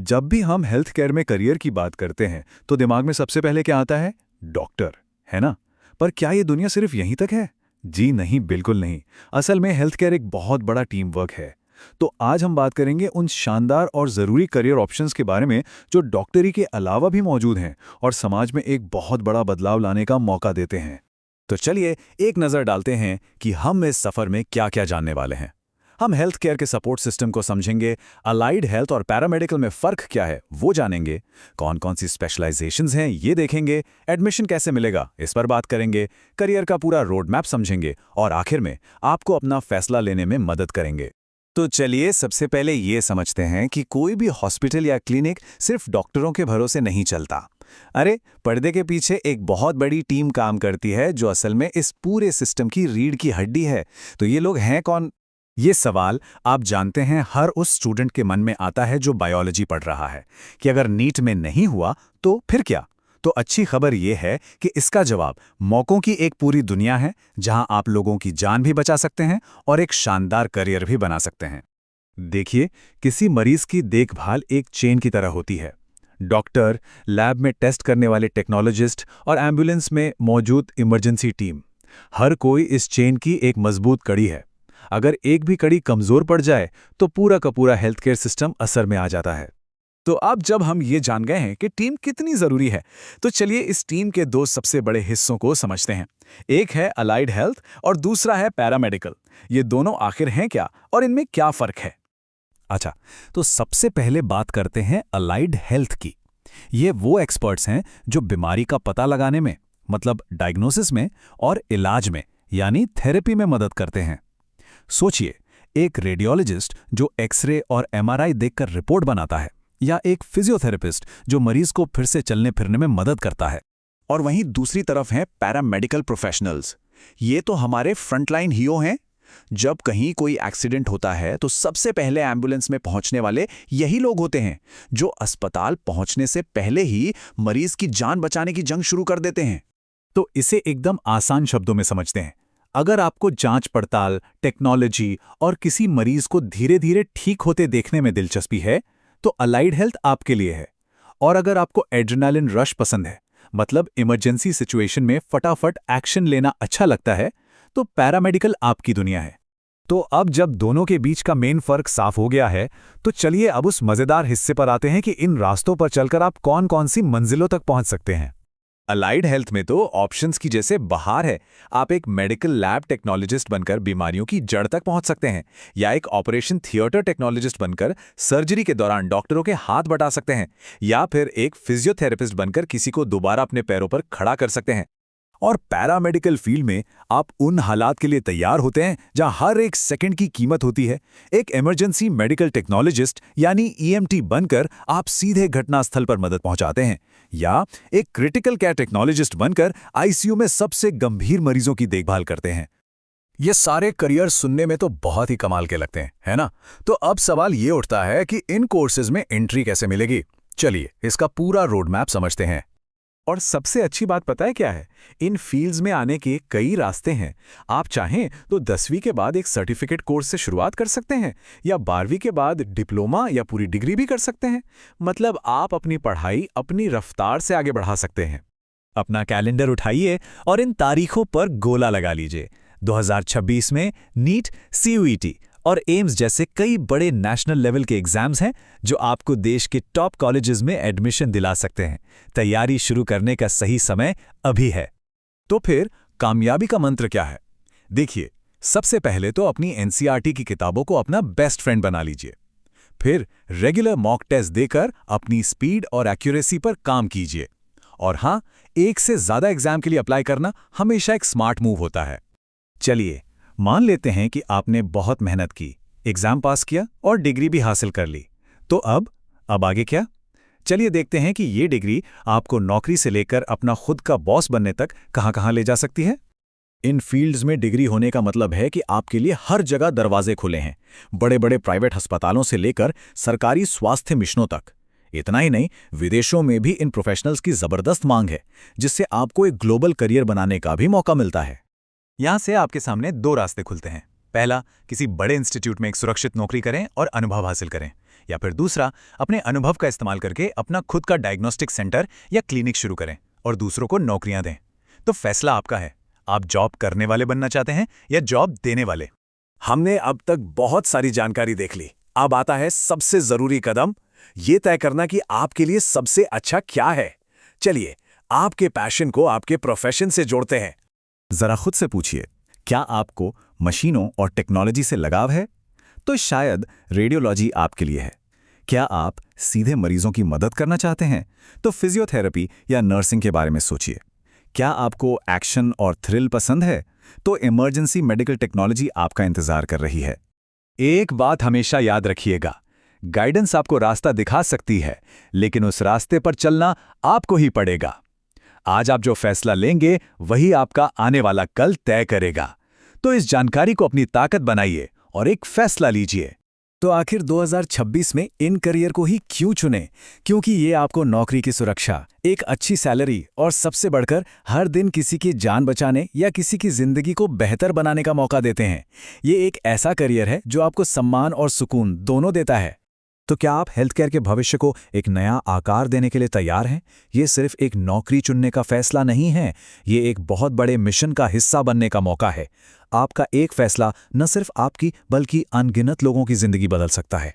जब भी हम हेल्थ केयर में करियर की बात करते हैं तो दिमाग में सबसे पहले क्या आता है? डॉक्टर, है ना? पर क्या ये दुनिया सिर्फ यहीं तक है? जी नहीं, बिल्कुल नहीं। असल में हेल्थ केयर एक बहुत बड़ा टीम वर्क है। तो आज हम बात करेंगे उन शानदार और ज़रूरी करियर ऑप्शंस के बारे में जो डॉक्टरी के अलावा भी मौजूद हैं और समाज में एक बहुत बड़ा बदलाव लाने का मौका देते हैं। तो चलिए एक नज़र डालते हैं कि हम इस सफ़र में क्या-क्या जानने वाले हैं। हम हेल्थ केयर के सपोर्ट सिस्टम को समझेंगे, अलाइड हेल्थ और पैरामेडिकल में फ़र्क क्या है वो जानेंगे, कौन कौन सी स्पेशलाइजेशंस हैं ये देखेंगे, एडमिशन कैसे मिलेगा इस पर बात करेंगे, करियर का पूरा रोड मैप समझेंगे और आखिर में आपको अपना फैसला लेने में मदद करेंगे। तो चलिए सबसे पहले ये समझते हैं कि कोई भी हॉस्पिटल या क्लिनिक सिर्फ डॉक्टरों के भरोसे नहीं चलता। अरे, पर्दे के पीछे एक बहुत बड़ी टीम काम करती है जो असल में इस पूरे सिस्टम की रीढ़ की हड्डी है। तो ये लोग हैं कौन? ये सवाल आप जानते हैं हर उस स्टूडेंट के मन में आता है जो बायोलॉजी पढ़ रहा है कि अगर नीट में नहीं हुआ तो फिर क्या। तो अच्छी खबर ये है कि इसका जवाब मौकों की एक पूरी दुनिया है जहां आप लोगों की जान भी बचा सकते हैं और एक शानदार करियर भी बना सकते हैं। देखिए, किसी मरीज की देखभाल एक चेन की तरह होती है। डॉक्टर, लैब में टेस्ट करने वाले टेक्नोलॉजिस्ट और एम्बुलेंस में मौजूद इमरजेंसी टीम, हर कोई इस चेन की एक मजबूत कड़ी है। अगर एक भी कड़ी कमजोर पड़ जाए तो पूरा का पूरा हेल्थ केयर सिस्टम असर में आ जाता है। तो अब जब हम ये जान गए हैं कि टीम कितनी जरूरी है, तो चलिए इस टीम के दो सबसे बड़े हिस्सों को समझते हैं। एक है अलाइड हेल्थ और दूसरा है पैरामेडिकल। ये दोनों आखिर हैं क्या और इनमें क्या फर्क है? अच्छा, तो सबसे पहले बात करते हैं अलाइड हेल्थ की। ये वो एक्सपर्ट्स हैं जो बीमारी का पता लगाने में, मतलब डायग्नोसिस में और इलाज में यानी थेरेपी में मदद करते हैं। सोचिए, एक रेडियोलॉजिस्ट जो एक्सरे और एमआरआई देखकर रिपोर्ट बनाता है, या एक फिजियोथेरेपिस्ट जो मरीज को फिर से चलने फिरने में मदद करता है। और वहीं दूसरी तरफ हैं पैरामेडिकल प्रोफेशनल्स। ये तो हमारे फ्रंटलाइन हीरो हैं। जब कहीं कोई एक्सीडेंट होता है तो सबसे पहले एम्बुलेंस में पहुंचने वाले यही लोग होते हैं जो अस्पताल पहुंचने से पहले ही मरीज की जान बचाने की जंग शुरू कर देते हैं। तो इसे एकदम आसान शब्दों में समझते हैं। अगर आपको जांच पड़ताल, टेक्नोलॉजी और किसी मरीज को धीरे धीरे ठीक होते देखने में दिलचस्पी है तो अलाइड हेल्थ आपके लिए है। और अगर आपको एड्रेनालिन रश पसंद है, मतलब इमरजेंसी सिचुएशन में फटाफट एक्शन लेना अच्छा लगता है, तो पैरामेडिकल आपकी दुनिया है। तो अब जब दोनों के बीच का मेन फर्क साफ हो गया है, तो चलिए अब उस मजेदार हिस्से पर आते हैं कि इन रास्तों पर चलकर आप कौन कौन सी मंजिलों तक पहुंच सकते हैं। अलाइड हेल्थ में तो ऑप्शंस की जैसे बहार है। आप एक मेडिकल लैब टेक्नोलॉजिस्ट बनकर बीमारियों की जड़ तक पहुंच सकते हैं, या एक ऑपरेशन थिएटर टेक्नोलॉजिस्ट बनकर सर्जरी के दौरान डॉक्टरों के हाथ बटा सकते हैं, या फिर एक फिजियोथेरेपिस्ट बनकर किसी को दोबारा अपने पैरों पर खड़ा कर सकते हैं। और पैरामेडिकल फील्ड में आप उन हालात के लिए तैयार होते हैं जहां हर एक सेकंड की कीमत होती है। एक इमरजेंसी मेडिकल टेक्नोलॉजिस्ट यानी ईएमटी बनकर आप सीधे घटनास्थल पर मदद पहुंचाते हैं, या एक क्रिटिकल केयर टेक्नोलॉजिस्ट बनकर आईसीयू में सबसे गंभीर मरीजों की देखभाल करते हैं। ये सारे करियर सुनने में तो बहुत ही कमाल के लगते हैं, है ना? तो अब सवाल ये उठता है कि इन कोर्सेज में एंट्री कैसे मिलेगी। चलिए इसका पूरा रोड मैप समझते हैं। और सबसे अच्छी बात पता है क्या है? इन फील्ड्स में आने के कई रास्ते हैं। आप चाहें तो 10वीं के बाद एक सर्टिफिकेट कोर्स से शुरुआत कर सकते हैं, या 12वीं के बाद डिप्लोमा या पूरी डिग्री भी कर सकते हैं। मतलब आप अपनी पढ़ाई अपनी रफ्तार से आगे बढ़ा सकते हैं। अपना कैलेंडर उठाइए और इन तारीखों पर गोला लगा लीजिए। 2026 में नीट, सीयूईटी और एम्स जैसे कई बड़े नेशनल लेवल के एग्जाम्स हैं जो आपको देश के टॉप कॉलेजेस में एडमिशन दिला सकते हैं। तैयारी शुरू करने का सही समय अभी है। तो फिर कामयाबी का मंत्र क्या है? देखिए, सबसे पहले तो अपनी एनसीईआरटी की किताबों को अपना बेस्ट फ्रेंड बना लीजिए। फिर रेगुलर मॉक टेस्ट देकर अपनी स्पीड और एक्यूरेसी पर काम कीजिए। और हाँ, एक से ज्यादा एग्जाम के लिए अप्लाई करना हमेशा एक स्मार्ट मूव होता है। चलिए मान लेते हैं कि आपने बहुत मेहनत की, एग्जाम पास किया और डिग्री भी हासिल कर ली। तो अब आगे क्या? चलिए देखते हैं कि ये डिग्री आपको नौकरी से लेकर अपना खुद का बॉस बनने तक कहां-कहां ले जा सकती है। इन फील्ड्स में डिग्री होने का मतलब है कि आपके लिए हर जगह दरवाजे खुले हैं, बड़े बड़े प्राइवेट अस्पतालों से लेकर सरकारी स्वास्थ्य मिशनों तक। इतना ही नहीं, विदेशों में भी इन प्रोफेशनल्स की जबरदस्त मांग है, जिससे आपको एक ग्लोबल करियर बनाने का भी मौका मिलता है। यहाँ से आपके सामने दो रास्ते खुलते हैं। पहला, किसी बड़े इंस्टीट्यूट में एक सुरक्षित नौकरी करें और अनुभव हासिल करें, या फिर दूसरा, अपने अनुभव का इस्तेमाल करके अपना खुद का डायग्नोस्टिक सेंटर या क्लिनिक शुरू करें और दूसरों को नौकरियां दें। तो फैसला आपका है, आप जॉब करने वाले बनना चाहते हैं या जॉब देने वाले। हमने अब तक बहुत सारी जानकारी देख ली। अब आता है सबसे जरूरी कदम, ये तय करना कि आपके लिए सबसे अच्छा क्या है। चलिए, आपके पैशन को आपके प्रोफेशन से जोड़ते हैं। जरा खुद से पूछिए, क्या आपको मशीनों और टेक्नोलॉजी से लगाव है? तो शायद रेडियोलॉजी आपके लिए है। क्या आप सीधे मरीजों की मदद करना चाहते हैं? तो फिजियोथेरेपी या नर्सिंग के बारे में सोचिए। क्या आपको एक्शन और थ्रिल पसंद है? तो इमरजेंसी मेडिकल टेक्नोलॉजी आपका इंतजार कर रही है। एक बात हमेशा याद रखिएगा, गाइडेंस आपको रास्ता दिखा सकती है, लेकिन उस रास्ते पर चलना आपको ही पड़ेगा। आज आप जो फैसला लेंगे वही आपका आने वाला कल तय करेगा। तो इस जानकारी को अपनी ताकत बनाइए और एक फैसला लीजिए। तो आखिर 2026 में इन करियर को ही क्यों चुनें? क्योंकि ये आपको नौकरी की सुरक्षा, एक अच्छी सैलरी और सबसे बढ़कर हर दिन किसी की जान बचाने या किसी की जिंदगी को बेहतर बनाने का मौका देते हैं। ये एक ऐसा करियर है जो आपको सम्मान और सुकून दोनों देता है। तो क्या आप हेल्थ केयर के भविष्य को एक नया आकार देने के लिए तैयार हैं? ये सिर्फ एक नौकरी चुनने का फैसला नहीं है, ये एक बहुत बड़े मिशन का हिस्सा बनने का मौका है। आपका एक फैसला न सिर्फ आपकी बल्कि अनगिनत लोगों की जिंदगी बदल सकता है।